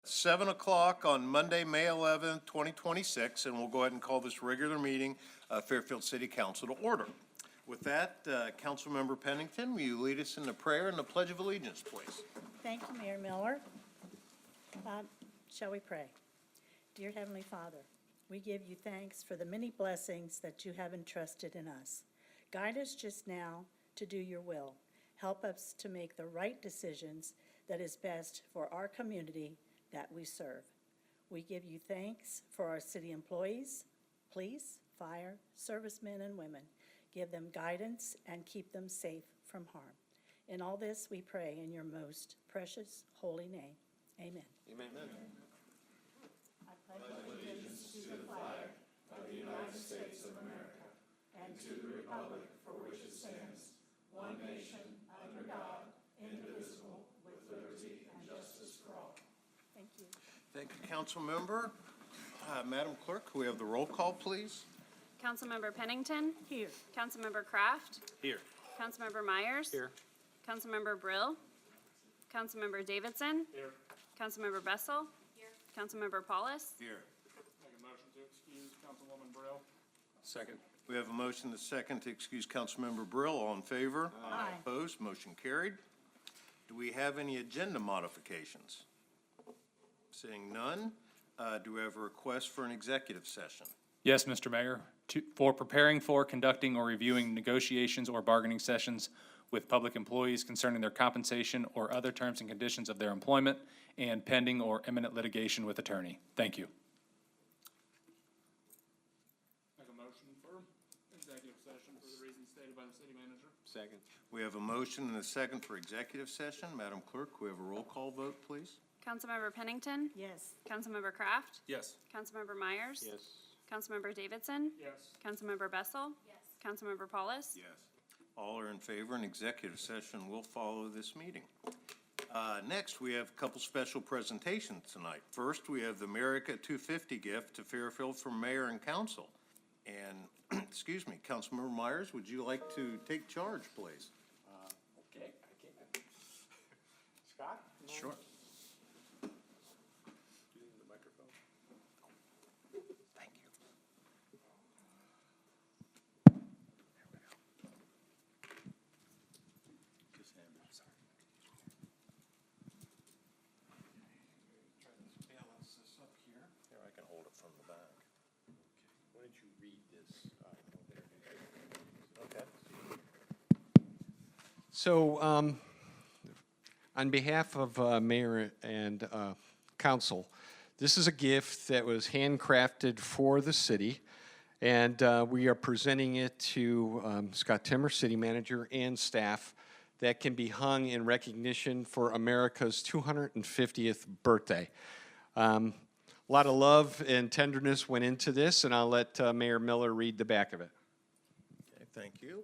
7 o'clock on Monday, May 11th, 2026, and we'll go ahead and call this regular meeting of Fairfield City Council to order. With that, Councilmember Pennington, will you lead us in the prayer and the Pledge of Allegiance, please? Thank you, Mayor Miller. Shall we pray? Dear Heavenly Father, we give you thanks for the many blessings that you have entrusted in us. Guide us just now to do your will. Help us to make the right decisions that is best for our community that we serve. We give you thanks for our city employees, police, fire, servicemen and women. Give them guidance and keep them safe from harm. In all this we pray in your most precious holy name. Amen. Amen. I pledge allegiance to the flag of the United States of America and to the republic for which it stands, one nation, under God, indivisible, with liberty and justice for all. Thank you. Thank you, Councilmember. Madam Clerk, can we have the roll call, please? Councilmember Pennington. Here. Councilmember Kraft. Here. Councilmember Myers. Here. Councilmember Brill. Councilmember Davidson. Here. Councilmember Bessel. Here. Councilmember Paulus. Here. Make a motion to excuse Councilwoman Brill. Second. We have a motion and a second to excuse Councilmember Brill. All in favor? Aye. Opposed? Motion carried. Do we have any agenda modifications? Seeing none, do we have a request for an executive session? Yes, Mr. Mayor. For preparing for, conducting, or reviewing negotiations or bargaining sessions with public employees concerning their compensation or other terms and conditions of their employment and pending or imminent litigation with attorney. Thank you. Make a motion for executive session for the reasons stated by the city manager. Second. We have a motion and a second for executive session. Madam Clerk, we have a roll call vote, please? Councilmember Pennington. Yes. Councilmember Kraft. Yes. Councilmember Myers. Yes. Councilmember Davidson. Yes. Councilmember Bessel. Yes. Councilmember Paulus. Yes. All are in favor, and executive session will follow this meeting. Next, we have a couple special presentations tonight. First, we have the America 250 gift to Fairfield from Mayor and Council. And, excuse me, Councilmember Myers, would you like to take charge, please? Okay, I can. Scott? Sure. The microphone. Thank you. Balance this up here. Here, I can hold it from the back. Why don't you read this? Okay. So, on behalf of Mayor and Council, this is a gift that was handcrafted for the city, and we are presenting it to Scott Timmer, City Manager, and staff, that can be hung in recognition for America's 250th birthday. A lot of love and tenderness went into this, and I'll let Mayor Miller read the back of it. Okay, thank you.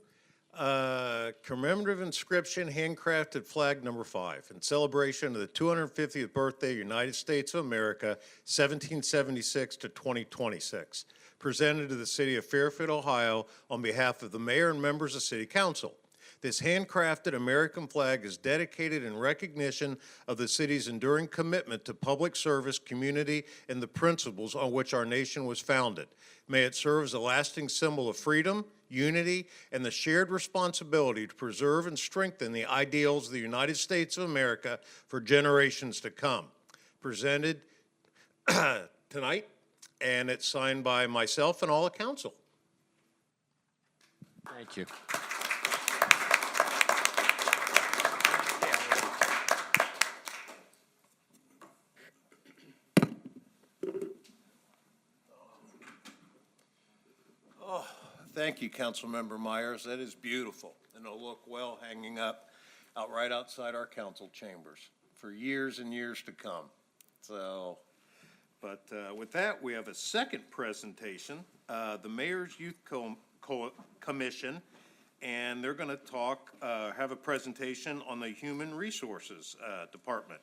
Commemorative inscription, handcrafted flag number 5, in celebration of the 250th birthday, United States of America, 1776 to 2026. Presented to the city of Fairfield, Ohio, on behalf of the mayor and members of City Council. This handcrafted American flag is dedicated in recognition of the city's enduring commitment to public service, community, and the principles on which our nation was founded. May it serve as a lasting symbol of freedom, unity, and the shared responsibility to preserve and strengthen the ideals of the United States of America for generations to come. Presented tonight, and it's signed by myself and all the council. Thank you. Thank you, Councilmember Myers. That is beautiful, and it'll look well hanging up right outside our council chambers for years and years to come. So, but with that, we have a second presentation, the Mayor's Youth Commission, and they're going to have a presentation on the Human Resources Department.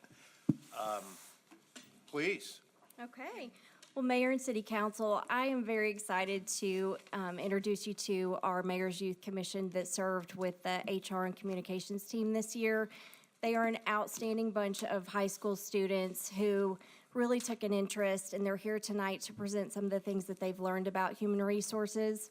Please. Okay. Well, Mayor and City Council, I am very excited to introduce you to our Mayor's Youth Commission that served with the HR and Communications team this year. They are an outstanding bunch of high school students who really took an interest, and they're here tonight to present some of the things that they've learned about human resources.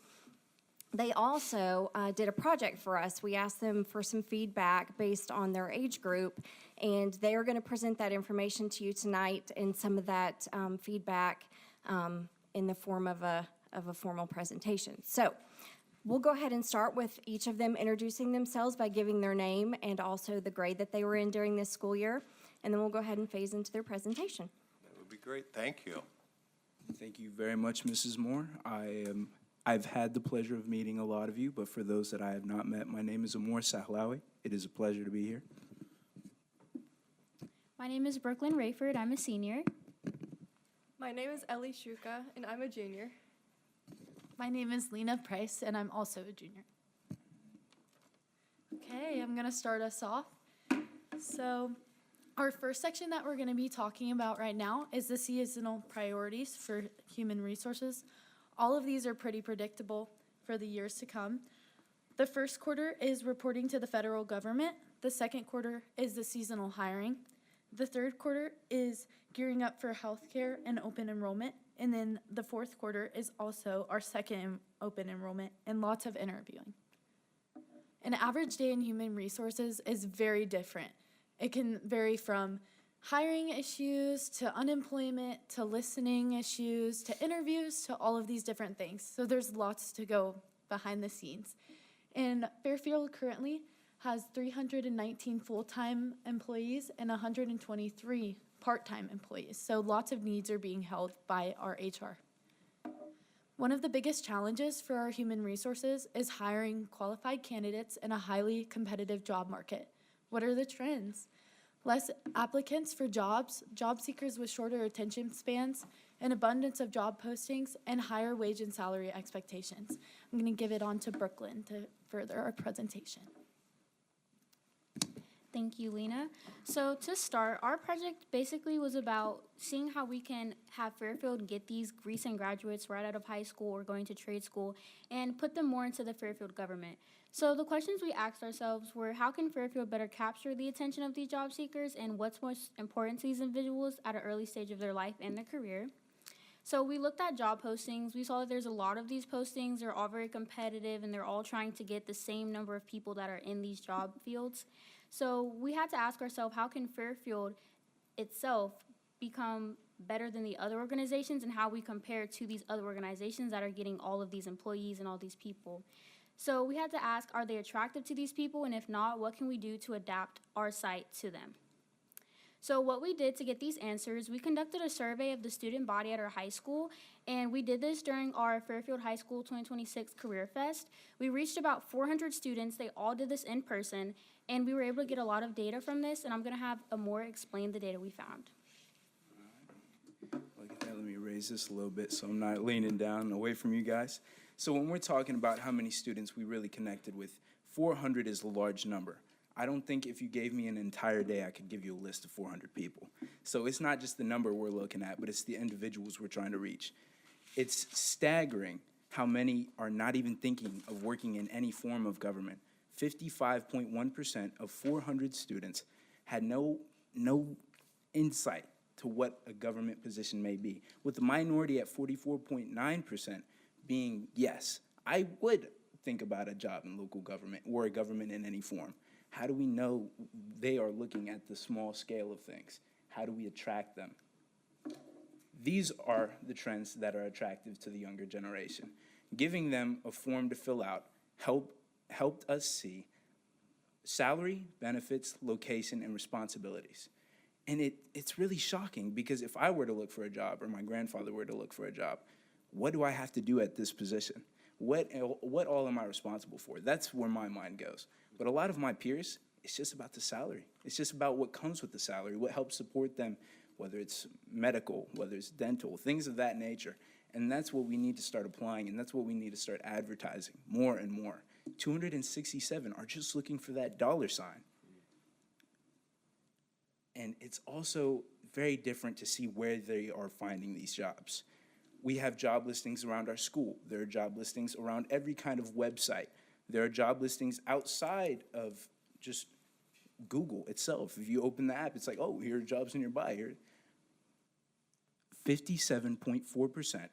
They also did a project for us. We asked them for some feedback based on their age group, and they are going to present that information to you tonight and some of that feedback in the form of a formal presentation. So we'll go ahead and start with each of them introducing themselves by giving their name and also the grade that they were in during this school year, and then we'll go ahead and phase into their presentation. That would be great. Thank you. Thank you very much, Mrs. Moore. I've had the pleasure of meeting a lot of you, but for those that I have not met, my name is Amor Sahlawi. It is a pleasure to be here. My name is Brooklyn Rayford. I'm a senior. My name is Ellie Shuka, and I'm a junior. My name is Lena Price, and I'm also a junior. Okay, I'm going to start us off. So our first section that we're going to be talking about right now is the seasonal priorities for human resources. All of these are pretty predictable for the years to come. The first quarter is reporting to the federal government. The second quarter is the seasonal hiring. The third quarter is gearing up for healthcare and open enrollment. And then the fourth quarter is also our second open enrollment and lots of interviewing. An average day in human resources is very different. It can vary from hiring issues to unemployment to listening issues to interviews to all of these different things. So there's lots to go behind the scenes. And Fairfield currently has 319 full-time employees and 123 part-time employees. So lots of needs are being held by our HR. One of the biggest challenges for our human resources is hiring qualified candidates in a highly competitive job market. What are the trends? Less applicants for jobs, job seekers with shorter attention spans, an abundance of job postings, and higher wage and salary expectations. I'm going to give it on to Brooklyn to further our presentation. Thank you, Lena. So to start, our project basically was about seeing how we can have Fairfield get these recent graduates right out of high school or going to trade school and put them more into the Fairfield government. So the questions we asked ourselves were, how can Fairfield better capture the attention of these job seekers, and what's most important to these individuals at an early stage of their life and their career? So we looked at job postings. We saw that there's a lot of these postings. They're all very competitive, and they're all trying to get the same number of people that are in these job fields. So we had to ask ourselves, how can Fairfield itself become better than the other organizations, and how we compare to these other organizations that are getting all of these employees and all these people? So we had to ask, are they attractive to these people? And if not, what can we do to adapt our site to them? So what we did to get these answers, we conducted a survey of the student body at our high school, and we did this during our Fairfield High School 2026 Career Fest. We reached about 400 students. They all did this in person, and we were able to get a lot of data from this, and I'm going to have Amor explain the data we found. Look at that. Let me raise this a little bit so I'm not leaning down away from you guys. So when we're talking about how many students we really connected with, 400 is a large number. I don't think if you gave me an entire day, I could give you a list of 400 people. So it's not just the number we're looking at, but it's the individuals we're trying to reach. It's staggering how many are not even thinking of working in any form of government. 55.1% of 400 students had no insight to what a government position may be, with the minority at 44.9% being, yes, I would think about a job in local government or a government in any form. How do we know they are looking at the small scale of things? How do we attract them? These are the trends that are attractive to the younger generation. Giving them a form to fill out helped us see salary, benefits, location, and responsibilities. And it's really shocking, because if I were to look for a job, or my grandfather were to look for a job, what do I have to do at this position? What all am I responsible for? That's where my mind goes. But a lot of my peers, it's just about the salary. It's just about what comes with the salary, what helps support them, whether it's medical, whether it's dental, things of that nature. And that's what we need to start applying, and that's what we need to start advertising more and more. 267 are just looking for that dollar sign. And it's also very different to see where they are finding these jobs. We have job listings around our school. There are job listings around every kind of website. There are job listings outside of just Google itself. If you open the app, it's like, oh, here are jobs nearby. Here. 57.4%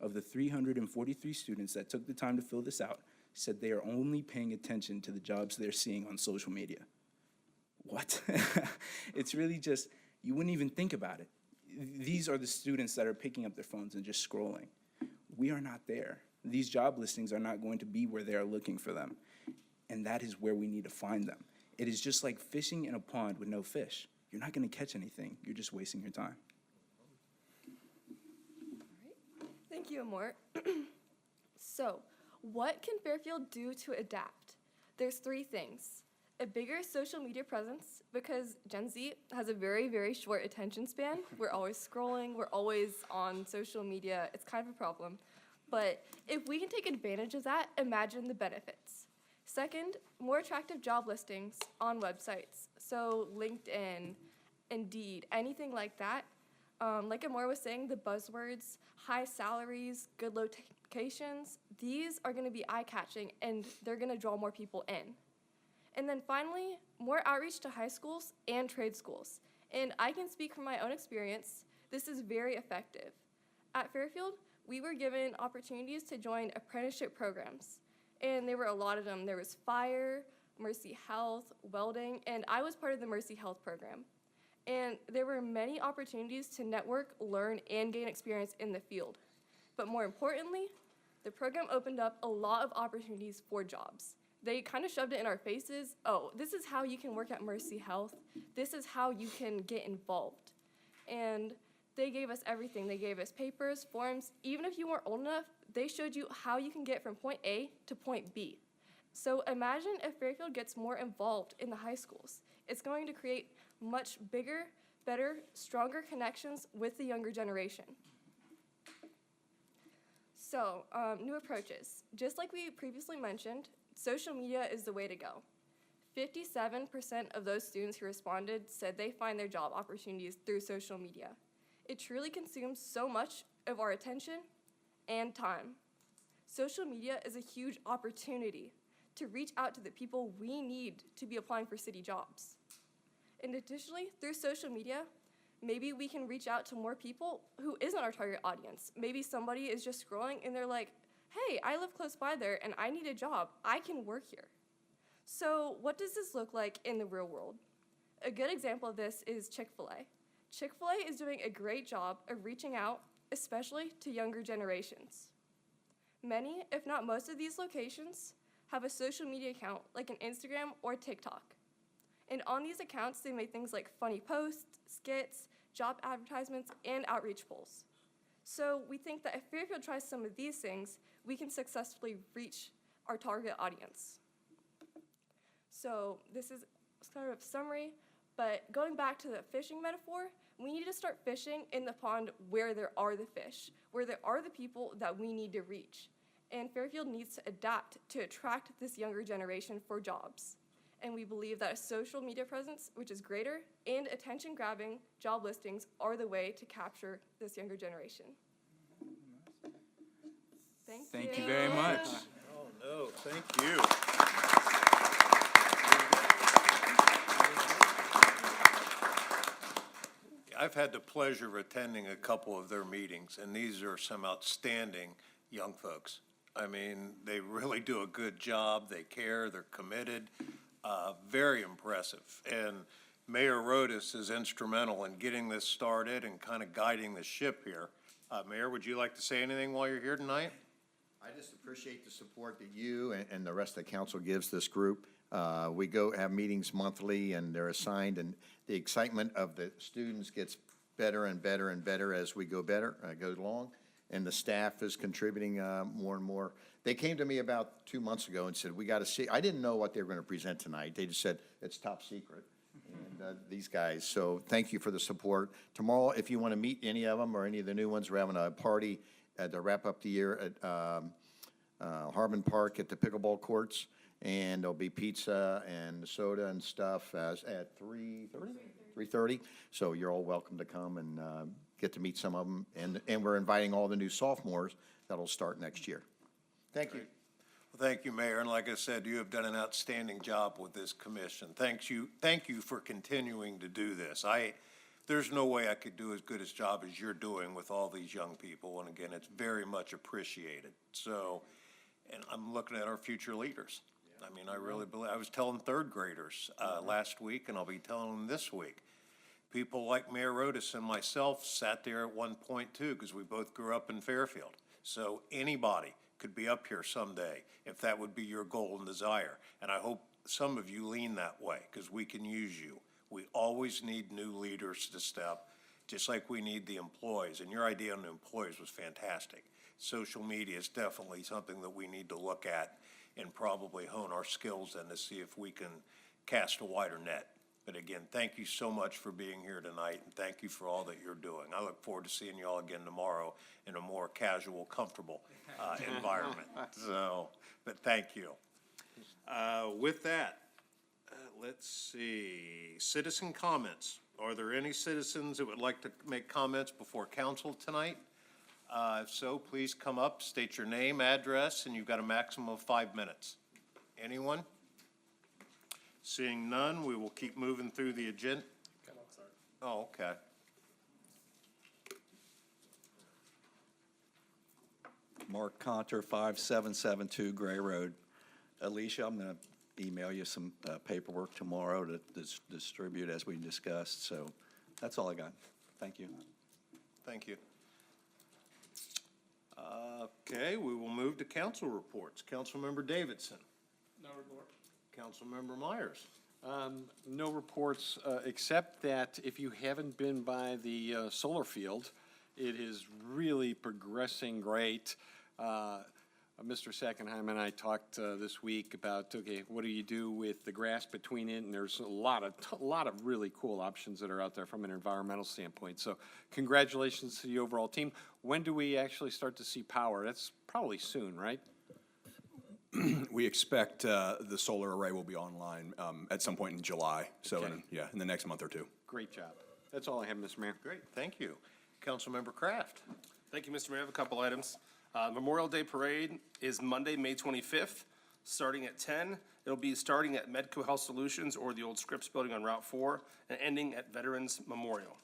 of the 343 students that took the time to fill this out said they are only paying attention to the jobs they're seeing on social media. What? It's really just, you wouldn't even think about it. These are the students that are picking up their phones and just scrolling. We are not there. These job listings are not going to be where they are looking for them. And that is where we need to find them. It is just like fishing in a pond with no fish. You're not going to catch anything. You're just wasting your time. Thank you, Amor. So, what can Fairfield do to adapt? There's 3 things. A bigger social media presence, because Gen Z has a very, very short attention span. We're always scrolling, we're always on social media. It's kind of a problem. But if we can take advantage of that, imagine the benefits. Second, more attractive job listings on websites. So LinkedIn, Indeed, anything like that. Like Amor was saying, the buzzwords, high salaries, good locations, these are going to be eye-catching and they're going to draw more people in. And then finally, more outreach to high schools and trade schools. And I can speak from my own experience, this is very effective. At Fairfield, we were given opportunities to join apprenticeship programs. And there were a lot of them. There was fire, Mercy Health, welding, and I was part of the Mercy Health program. And there were many opportunities to network, learn, and gain experience in the field. But more importantly, the program opened up a lot of opportunities for jobs. They kind of shoved it in our faces. Oh, this is how you can work at Mercy Health. This is how you can get involved. And they gave us everything. They gave us papers, forms. Even if you weren't old enough, they showed you how you can get from point A to point B. So imagine if Fairfield gets more involved in the high schools. It's going to create much bigger, better, stronger connections with the younger generation. So, new approaches. Just like we previously mentioned, social media is the way to go. 57% of those students who responded said they find their job opportunities through social media. It truly consumes so much of our attention and time. Social media is a huge opportunity to reach out to the people we need to be applying for city jobs. And additionally, through social media, maybe we can reach out to more people who isn't our target audience. Maybe somebody is just scrolling and they're like, hey, I live close by there and I need a job. I can work here. So what does this look like in the real world? A good example of this is Chick-fil-A. Chick-fil-A is doing a great job of reaching out, especially to younger generations. Many, if not most of these locations, have a social media account like an Instagram or TikTok. And on these accounts, they make things like funny posts, skits, job advertisements, and outreach polls. So we think that if Fairfield tries some of these things, we can successfully reach our target audience. So this is sort of a summary, but going back to the fishing metaphor, we need to start fishing in the pond where there are the fish, where there are the people that we need to reach. And Fairfield needs to adapt to attract this younger generation for jobs. And we believe that a social media presence, which is greater, and attention-grabbing job listings are the way to capture this younger generation. Thank you very much. Oh, no, thank you. I've had the pleasure of attending a couple of their meetings, and these are some outstanding young folks. I mean, they really do a good job. They care, they're committed, very impressive. And Mayor Rodas is instrumental in getting this started and kind of guiding the ship here. Mayor, would you like to say anything while you're here tonight? I just appreciate the support that you and the rest of the council gives this group. We go have meetings monthly and they're assigned, and the excitement of the students gets better and better and better as we go along. And the staff is contributing more and more. They came to me about 2 months ago and said, we got to see. I didn't know what they were going to present tonight. They just said, it's top secret. And these guys, so thank you for the support. Tomorrow, if you want to meet any of them or any of the new ones, we're having a party to wrap up the year at Harbin Park at the pickleball courts. And there'll be pizza and soda and stuff at 3:30. So you're all welcome to come and get to meet some of them. And we're inviting all the new sophomores that'll start next year. Thank you. Well, thank you, Mayor. And like I said, you have done an outstanding job with this commission. Thank you for continuing to do this. there's no way I could do as good a job as you're doing with all these young people. And again, it's very much appreciated. So, and I'm looking at our future leaders. I mean, I really believe, I was telling third graders last week, and I'll be telling them this week. People like Mayor Rodas and myself sat there at one point too, because we both grew up in Fairfield. So anybody could be up here someday if that would be your goal and desire. And I hope some of you lean that way, because we can use you. We always need new leaders to step, just like we need the employees. And your idea on the employees was fantastic. Social media is definitely something that we need to look at and probably hone our skills in to see if we can cast a wider net. But again, thank you so much for being here tonight, and thank you for all that you're doing. I look forward to seeing you all again tomorrow in a more casual, comfortable environment. So, but thank you. With that, let's see, citizen comments. Are there any citizens that would like to make comments before council tonight? If so, please come up, state your name, address, and you've got a maximum of 5 minutes. Anyone? Seeing none, we will keep moving through the agenda. Oh, okay. Mark Conter, 5772 Gray Road. Alicia, I'm going to email you some paperwork tomorrow to distribute as we discussed. So that's all I got. Thank you. Thank you. Okay, we will move to council reports. Councilmember Davidson. No report. Councilmember Myers. No reports, except that if you haven't been by the solar field, it is really progressing great. Mr. Sackenheim and I talked this week about, okay, what do you do with the grass between it? And there's a lot of really cool options that are out there from an environmental standpoint. So congratulations to the overall team. When do we actually start to see power? That's probably soon, right? We expect the solar array will be online at some point in July, so Okay. in the next month or two. Great job. That's all I have, Mr. Mayor. Great, thank you. Councilmember Kraft. Thank you, Mr. Mayor. I have a couple items. Memorial Day Parade is Monday, May 25th, starting at 10. It'll be starting at Medco Health Solutions or the old Scripps Building on Route 4 and ending at Veterans Memorial.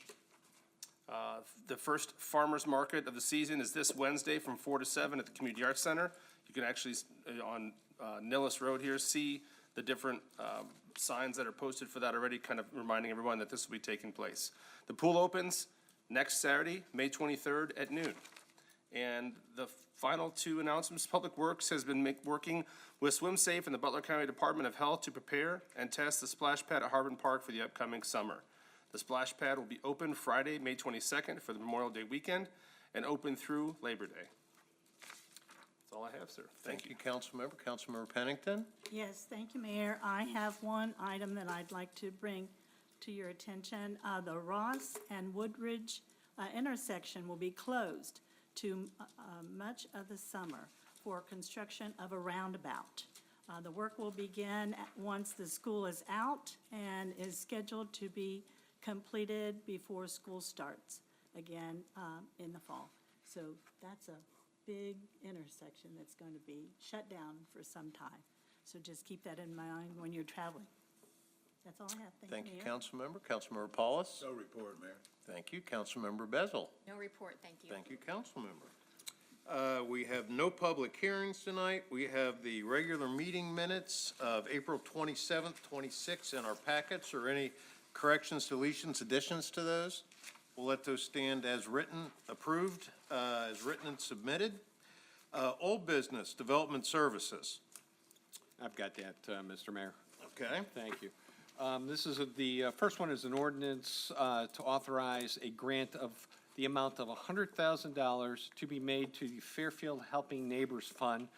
The first farmers market of the season is this Wednesday from 4 to 7 at the Community Arts Center. You can actually, on Nillis Road here, see the different signs that are posted for that already, kind of reminding everyone that this will be taking place. The pool opens next Saturday, May 23rd at noon. And the final two announcements, Public Works has been working with SwimSafe and the Butler County Department of Health to prepare and test the splash pad at Harbin Park for the upcoming summer. The splash pad will be open Friday, May 22nd for the Memorial Day weekend and open through Labor Day. That's all I have, sir. Thank you, Councilmember. Councilmember Pennington. Yes, thank you, Mayor. I have one item that I'd like to bring to your attention. The Ross and Woodridge intersection will be closed to much of the summer for construction of a roundabout. The work will begin once the school is out and is scheduled to be completed before school starts again in the fall. So that's a big intersection that's going to be shut down for some time. So just keep that in mind when you're traveling. That's all I have. Thank you, Mayor. Councilmember. Councilmember Paulus. No report, Mayor. Thank you, Councilmember Bezel. No report, thank you. Thank you, Councilmember. We have no public hearings tonight. We have the regular meeting minutes of April 27th, 26th in our packets. Or any corrections, deletions, additions to those? We'll let those stand as written, approved, as written and submitted. Old business, development services. I've got that, Mr. Mayor. Okay. Thank you. This is the first one is an ordinance to authorize a grant of the amount of $100,000 to be made to the Fairfield Helping Neighbors Fund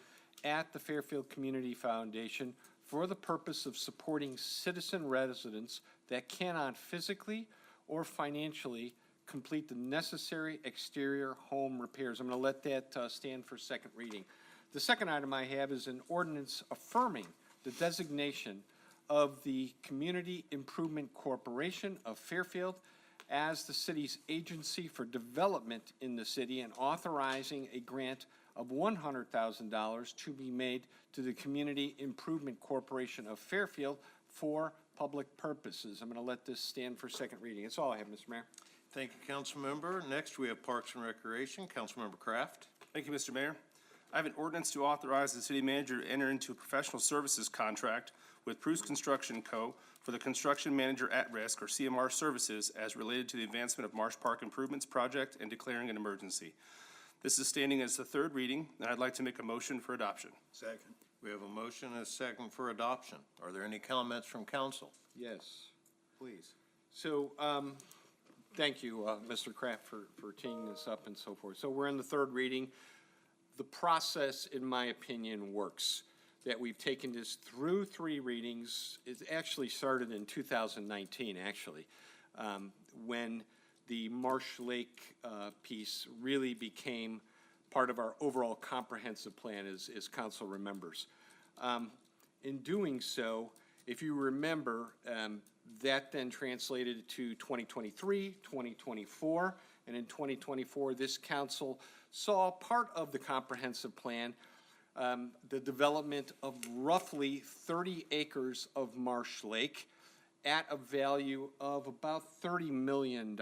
at the Fairfield Community Foundation for the purpose of supporting citizen residents that cannot physically or financially complete the necessary exterior home repairs. I'm going to let that stand for second reading. The second item I have is an ordinance affirming the designation of the Community Improvement Corporation of Fairfield as the city's agency for development in the city and authorizing a grant of $100,000 to be made to the Community Improvement Corporation of Fairfield for public purposes. I'm going to let this stand for second reading. That's all I have, Mr. Mayor. Thank you, Councilmember. Next, we have Parks and Recreation. Councilmember Kraft. Thank you, Mr. Mayor. I have an ordinance to authorize the city manager to enter into a professional services contract with Bruce Construction Co. for the Construction Manager at Risk, or CMR, services as related to the advancement of Marsh Park Improvements Project and declaring an emergency. This is standing as the third reading, and I'd like to make a motion for adoption. Second. We have a motion and a second for adoption. Are there any comments from council? Yes. Please. So, thank you, Mr. Kraft, for teeing this up and so forth. So we're in the third reading. The process, in my opinion, works. That we've taken this through three readings. It actually started in 2019, actually, when the Marsh Lake piece really became part of our overall comprehensive plan, as council remembers. In doing so, if you remember, that then translated to 2023, 2024, and in 2024, this council saw part of the comprehensive plan, the development of roughly 30 acres of Marsh Lake at a value of about $30 million.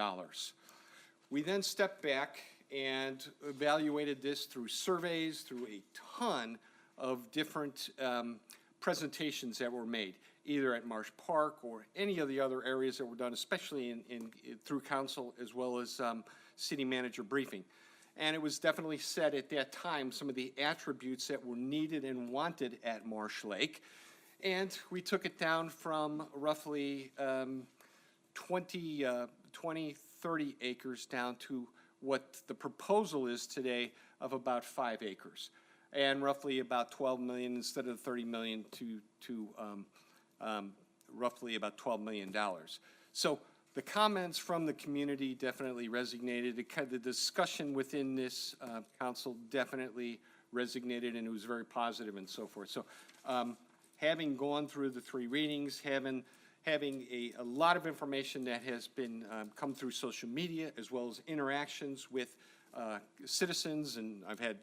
We then stepped back and evaluated this through surveys, through a ton of different presentations that were made, either at Marsh Park or any of the other areas that were done, especially through council as well as city manager briefing. And it was definitely said at that time some of the attributes that were needed and wanted at Marsh Lake. And we took it down from roughly 30 acres down to what the proposal is today of about 5 acres. And roughly about 12 million instead of 30 million to roughly about $12 million. So the comments from the community definitely resonated. The discussion within this council definitely resonated, and it was very positive and so forth. So having gone through the three readings, having a lot of information that has been come through social media as well as interactions with citizens, and I've had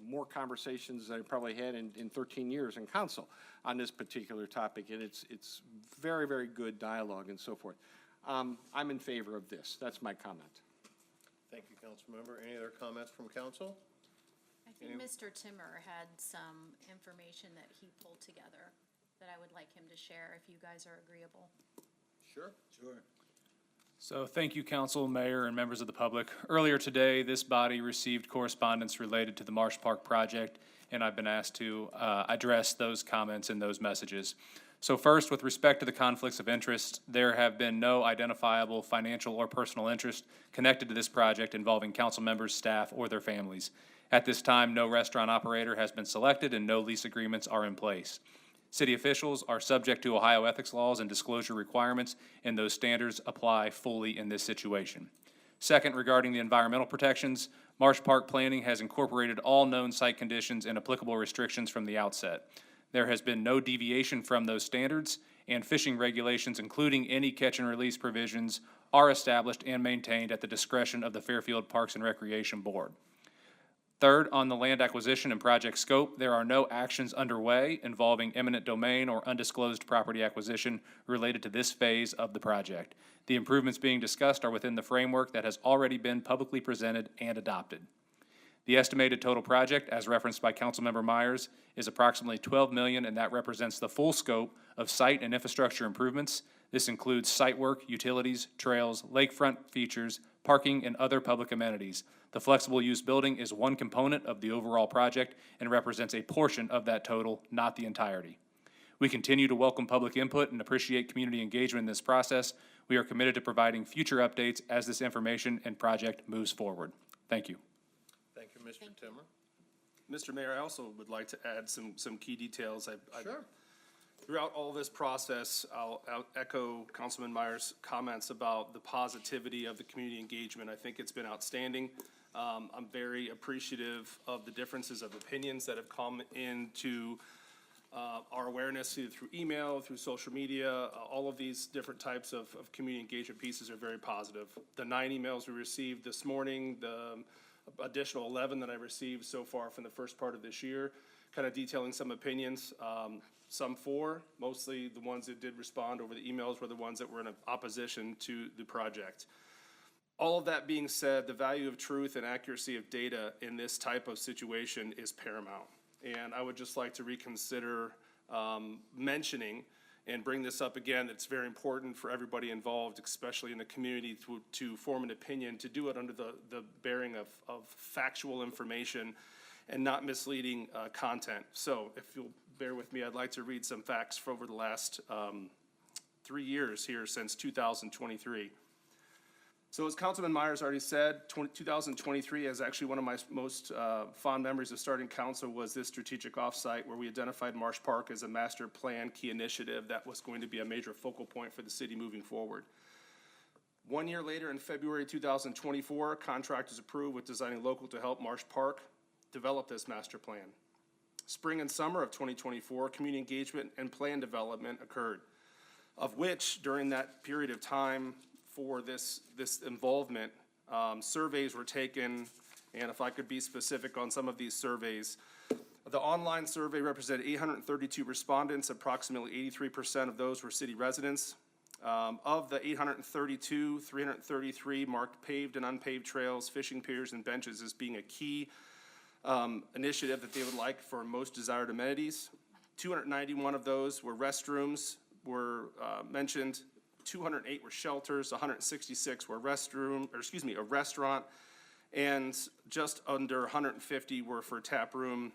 more conversations than I probably had in 13 years in council on this particular topic, and it's very, very good dialogue and so forth. I'm in favor of this. That's my comment. Thank you, Councilmember. Any other comments from council? I think Mr. Timmer had some information that he pulled together that I would like him to share if you guys are agreeable. Sure. So thank you, council, mayor, and members of the public. Earlier today, this body received correspondence related to the Marsh Park project, and I've been asked to address those comments and those messages. So first, with respect to the conflicts of interest, there have been no identifiable financial or personal interest connected to this project involving council members, staff, or their families. At this time, no restaurant operator has been selected and no lease agreements are in place. City officials are subject to Ohio ethics laws and disclosure requirements, and those standards apply fully in this situation. Second, regarding the environmental protections, Marsh Park Planning has incorporated all known site conditions and applicable restrictions from the outset. There has been no deviation from those standards, and fishing regulations, including any catch and release provisions, are established and maintained at the discretion of the Fairfield Parks and Recreation Board. Third, on the land acquisition and project scope, there are no actions underway involving eminent domain or undisclosed property acquisition related to this phase of the project. The improvements being discussed are within the framework that has already been publicly presented and adopted. The estimated total project, as referenced by Councilmember Myers, is approximately $12 million, and that represents the full scope of site and infrastructure improvements. This includes site work, utilities, trails, lakefront features, parking, and other public amenities. The flexible use building is one component of the overall project and represents a portion of that total, not the entirety. We continue to welcome public input and appreciate community engagement in this process. We are committed to providing future updates as this information and project moves forward. Thank you. Thank you, Mr. Timmer. Mr. Mayor, I also would like to add some key details. Sure. Throughout all this process, I'll echo Councilman Meyer's comments about the positivity of the community engagement. I think it's been outstanding. I'm very appreciative of the differences of opinions that have come into our awareness through email, through social media. All of these different types of community engagement pieces are very positive. The 9 emails we received this morning, the additional 11 that I received so far from the first part of this year, kind of detailing some opinions. some for. Mostly the ones that did respond over the emails were the ones that were in opposition to the project. All of that being said, the value of truth and accuracy of data in this type of situation is paramount. And I would just like to reconsider mentioning and bring this up again. It's very important for everybody involved, especially in the community, to form an opinion, to do it under the bearing of factual information and not misleading content. So if you'll bear with me, I'd like to read some facts for over the last 3 years here since 2023. So as Councilman Myers already said, 2023 is actually one of my most fond memories of starting council was this strategic offsite where we identified Marsh Park as a master plan key initiative that was going to be a major focal point for the city moving forward. 1 year later, in February 2024, a contract was approved with Designing Local to help Marsh Park develop this master plan. Spring and summer of 2024, community engagement and plan development occurred, of which during that period of time for this involvement, surveys were taken, and if I could be specific on some of these surveys, the online survey represented 832 respondents. Approximately 83% of those were city residents. Of the 832, 333 marked paved and unpaved trails, fishing piers, and benches as being a key initiative that they would like for most desired amenities. 291 of those were restrooms, were mentioned. 208 were shelters, 166 were a restaurant, and just under 150 were for tap room.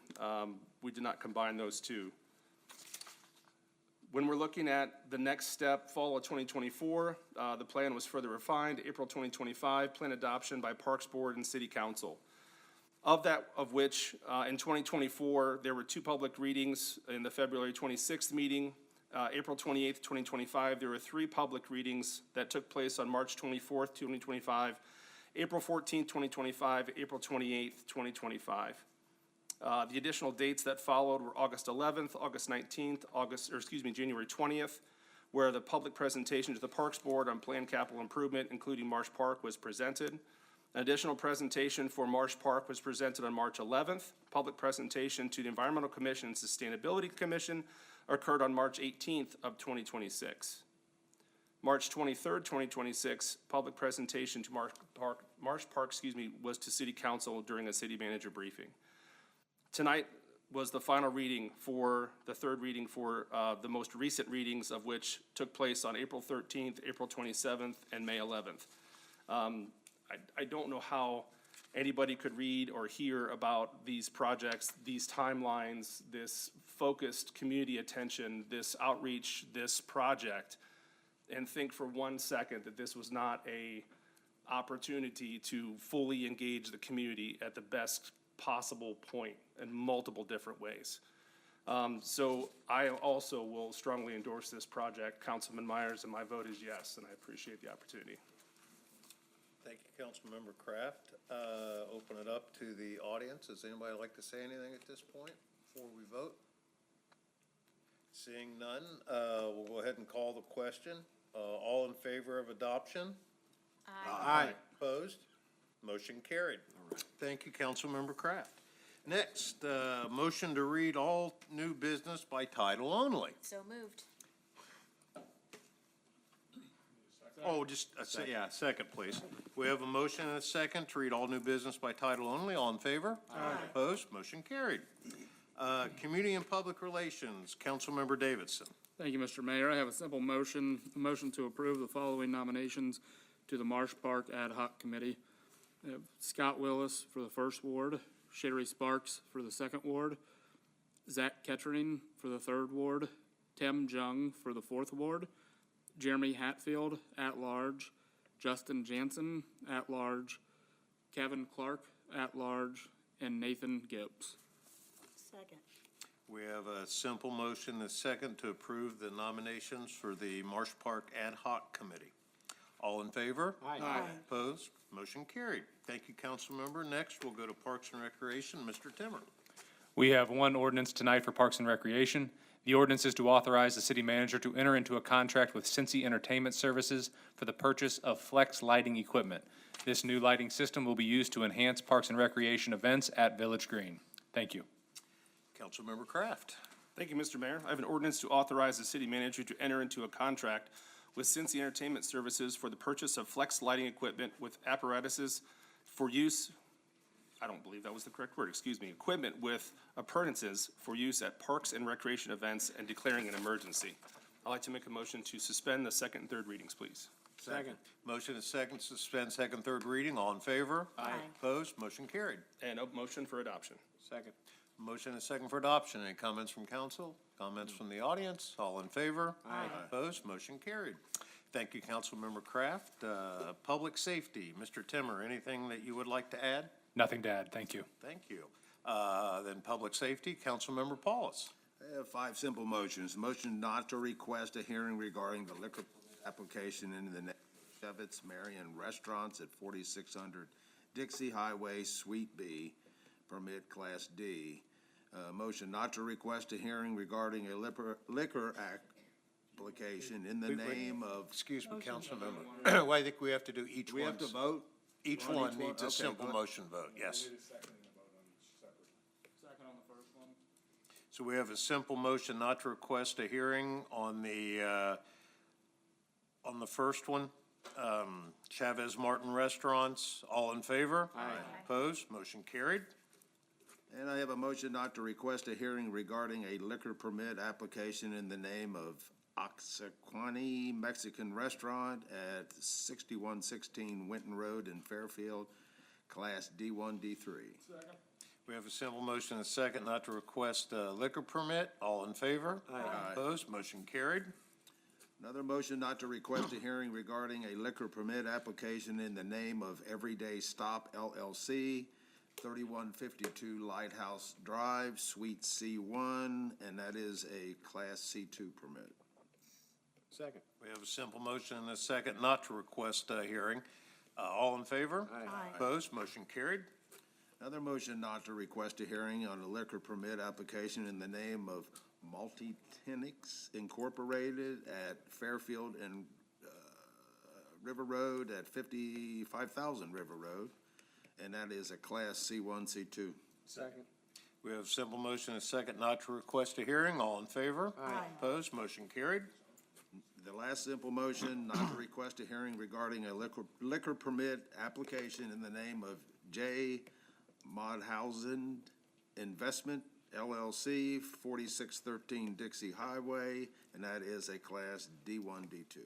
We did not combine those two. When we're looking at the next step, fall of 2024, the plan was further refined. April 2025, plan adoption by Parks Board and City Council. Of which in 2024, there were 2 public readings in the February 26th meeting. April 28th, 2025, there were 3 public readings that took place on March 24th, 2025, April 14th, 2025, April 28th, 2025. The additional dates that followed were August 11th, August 19th, January 20th, where the public presentation to the Parks Board on planned capital improvement, including Marsh Park, was presented. An additional presentation for Marsh Park was presented on March 11th. Public presentation to the Environmental Commission and Sustainability Commission occurred on March 18th of 2026. March 23rd, 2026, public presentation to Marsh Park, was to City Council during a city manager briefing. Tonight was the final reading for the third reading for the most recent readings of which took place on April 13th, April 27th, and May 11th. I don't know how anybody could read or hear about these projects, these timelines, this focused community attention, this outreach, this project, and think for 1 second that this was not a opportunity to fully engage the community at the best possible point in multiple different ways. So I also will strongly endorse this project, Councilman Myers, and my vote is yes, and I appreciate the opportunity. Thank you, Councilmember Kraft. Open it up to the audience. Does anybody like to say anything at this point before we vote? Seeing none, we'll go ahead and call the question. All in favor of adoption? Aye. Opposed? Motion carried. Thank you, Councilmember Kraft. Next, motion to read all new business by title only. So moved. Oh, just, second, please. We have a motion and a second to read all new business by title only. All in favor? Aye. Opposed? Motion carried. Community and Public Relations, Councilmember Davidson. Thank you, Mr. Mayor. I have a simple motion, to approve the following nominations to the Marsh Park Ad Hoc Committee. We have Scott Willis for the first ward, Sherry Sparks for the second ward, Zach Kettering for the third ward, Tim Jung for the fourth ward, Jeremy Hatfield at large, Justin Jansen at large, Kevin Clark at large, and Nathan Gibbs. Second. We have a simple motion and a second to approve the nominations for the Marsh Park Ad Hoc Committee. All in favor? Aye. Opposed? Motion carried. Thank you, Councilmember. Next, we'll go to Parks and Recreation. Mr. Timmer. We have one ordinance tonight for Parks and Recreation. The ordinance is to authorize the city manager to enter into a contract with Cincy Entertainment Services for the purchase of flex lighting equipment. This new lighting system will be used to enhance Parks and Recreation events at Village Green. Thank you. Councilmember Kraft. Thank you, Mr. Mayor. I have an ordinance to authorize the city manager to enter into a contract with Cincy Entertainment Services for the purchase of flex lighting equipment with apparatuses for use, I don't believe that was the correct word, excuse me, equipment with appurtenances for use at parks and recreation events and declaring an emergency. I'd like to make a motion to suspend the second and third readings, please. Second. Motion is second, suspend second, third reading. All in favor? Aye. Opposed? Motion carried. And a motion for adoption. Second. Motion is second for adoption. Any comments from council? Comments from the audience? All in favor? Aye. Opposed? Motion carried. Thank you, Councilmember Kraft. Public safety, Mr. Timmer, anything that you would like to add? Nothing to add, thank you. Thank you. Then public safety, Councilmember Paulus. I have 5 simple motions. Motion not to request a hearing regarding the liquor application in the Chevitz Marion Restaurants at 4600 Dixie Highway, Suite B, permit Class D. Motion not to request a hearing regarding a liquor application in the name of. Excuse me, Councilmember. Well, I think we have to do each one. We have to vote? Each on one each needs a Okay, simple good. motion vote, yes. Second on the first one. So we have a simple motion not to request a hearing on the first one, Chavez Martin Restaurants. All in favor? Aye. Opposed? Motion carried. And I have a motion not to request a hearing regarding a liquor permit application in the name of Oxaquani Mexican Restaurant at 6116 Winton Road in Fairfield, Class D1, D3. We have a simple motion and a second not to request a liquor permit. All in favor? Aye. Opposed? Motion carried. Another motion not to request a hearing regarding a liquor permit application in the name of Everyday Stop LLC, 3152 Lighthouse Drive, Suite C1, and that is a Class C2 permit. Second. We have a simple motion and a second not to request a hearing. All in favor? Aye. Opposed? Motion carried. Another motion not to request a hearing on a liquor permit application in the name of Multi-Tenix Incorporated at Fairfield and River Road at 55,000 River Road, and that is a Class C1, C2. Second. We have a simple motion and a second not to request a hearing. All in favor? Aye. Opposed? Motion carried. The last simple motion not to request a hearing regarding a liquor permit application in the name of J. Modhausen Investment LLC, 4613 Dixie Highway, and that is a Class D1, D2.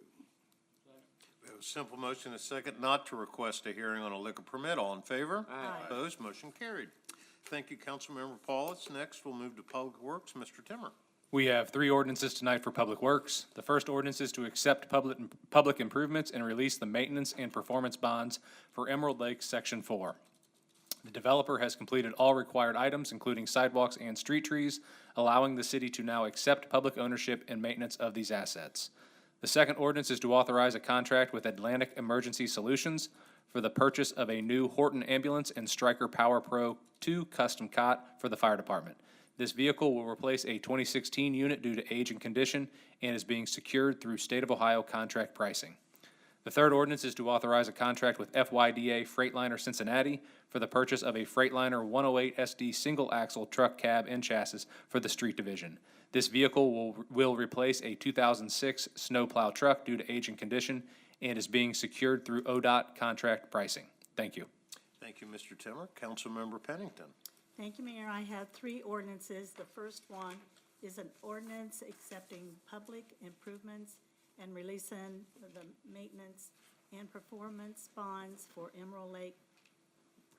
We have a simple motion and a second not to request a hearing on a liquor permit. All in favor? Aye. Opposed? Motion carried. Thank you, Councilmember Paulus. Next, we'll move to Public Works. Mr. Timmer. We have 3 ordinances tonight for Public Works. The first ordinance is to accept public improvements and release the maintenance and performance bonds for Emerald Lake Section 4. The developer has completed all required items, including sidewalks and street trees, allowing the city to now accept public ownership and maintenance of these assets. The second ordinance is to authorize a contract with Atlantic Emergency Solutions for the purchase of a new Horton ambulance and Stryker Power Pro 2 custom cot for the fire department. This vehicle will replace a 2016 unit due to age and condition and is being secured through State of Ohio contract pricing. The third ordinance is to authorize a contract with FYDA Freightliner Cincinnati for the purchase of a Freightliner 108 SD single-axle truck cab and chassis for the street division. This vehicle will replace a 2006 snowplow truck due to age and condition and is being secured through ODOT contract pricing. Thank you. Thank you, Mr. Timmer. Councilmember Pennington. Thank you, Mayor. I have 3 ordinances. The first one is an ordinance accepting public improvements and releasing the maintenance and performance bonds for Emerald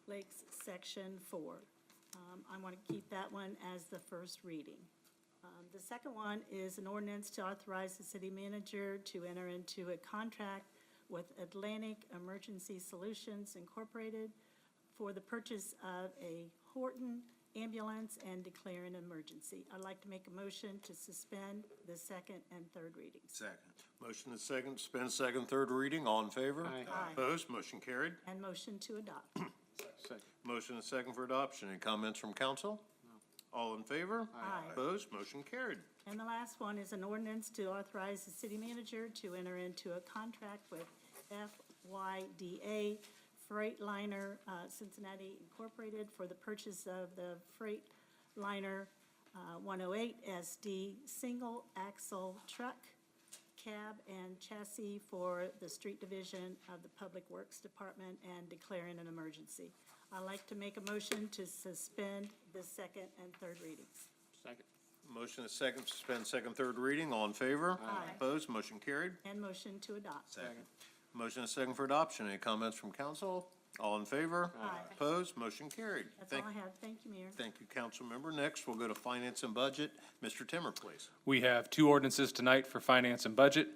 Lakes Section 4. I want to keep that one as the first reading. The second one is an ordinance to authorize the city manager to enter into a contract with Atlantic Emergency Solutions Incorporated for the purchase of a Horton ambulance and declare an emergency. I'd like to make a motion to suspend the second and third readings. Second. Motion is second, suspend second, third reading. All in favor? Aye. Opposed? Motion carried. And motion to adopt. Second. Motion is second for adoption. Any comments from council? All in favor? Aye. Opposed? Motion carried. And the last one is an ordinance to authorize the city manager to enter into a contract with FYDA Freightliner Cincinnati Incorporated for the purchase of the Freightliner 108 SD single axle truck, cab and chassis for the street division of the Public Works Department and declaring an emergency. I'd like to make a motion to suspend the second and third readings. Second. Motion is second, suspend second, third reading. All in favor? Aye. Opposed? Motion carried. And motion to adopt. Second. Motion is second for adoption. Any comments from council? All in favor? Aye. Opposed? Motion carried. That's all I have. Thank you, Mayor. Thank you, council member. Next, we'll go to finance and budget. Mr. Timmer, please. We have two ordinances tonight for finance and budget.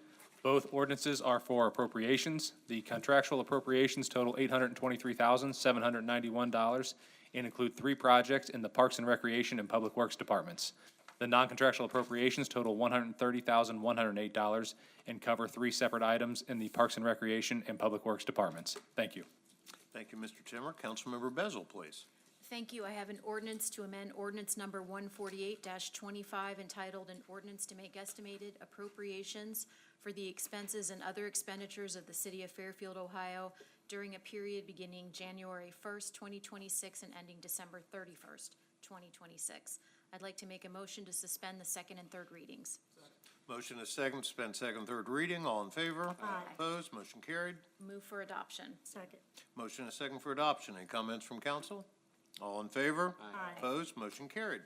Both ordinances are for appropriations. The contractual appropriations total $823,791 and include three projects in the Parks and Recreation and Public Works departments. The non-contractual appropriations total $130,108 and cover three separate items in the Parks and Recreation and Public Works departments. Thank you. Thank you, Mr. Timmer. Councilmember Bezel, please. Thank you. I have an ordinance to amend ordinance number 148-25 entitled an ordinance to make estimated appropriations for the expenses and other expenditures of the city of Fairfield, Ohio during a period beginning January 1st, 2026 and ending December 31st, 2026. I'd like to make a motion to suspend the second and third readings. Motion is second, suspend second, third reading. All in favor? Aye. Opposed? Motion carried. Move for adoption. Second. Motion is second for adoption. Any comments from council? All in favor? Aye. Opposed? Motion carried.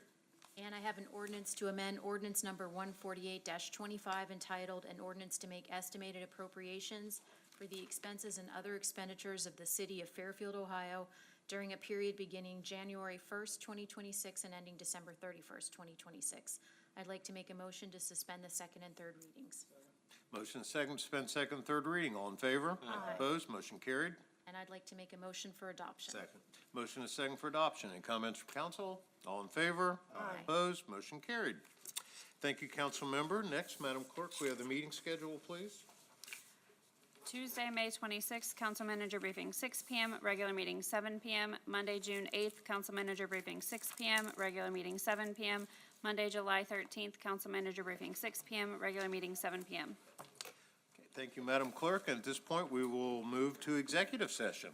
And I have an ordinance to amend ordinance number 148-25 entitled an ordinance to make estimated appropriations for the expenses and other expenditures of the city of Fairfield, Ohio during a period beginning January 1st, 2026 and ending December 31st, 2026. I'd like to make a motion to suspend the second and third readings. Motion is second, suspend second, third reading. All in favor? Aye. Opposed? Motion carried. And I'd like to make a motion for adoption. Second. Motion is second for adoption. Any comments from council? All in favor? Aye. Opposed? Motion carried. Thank you, council member. Next, Madam Clerk, we have the meeting schedule, please. Tuesday, May 26th, council manager briefing 6 p.m., regular meeting 7 p.m. Monday, June 8th, council manager briefing 6 p.m., regular meeting 7 p.m. Monday, July 13th, council manager briefing 6 p.m., regular meeting 7 p.m. Okay, thank you, Madam Clerk. And at this point, we will move to executive session.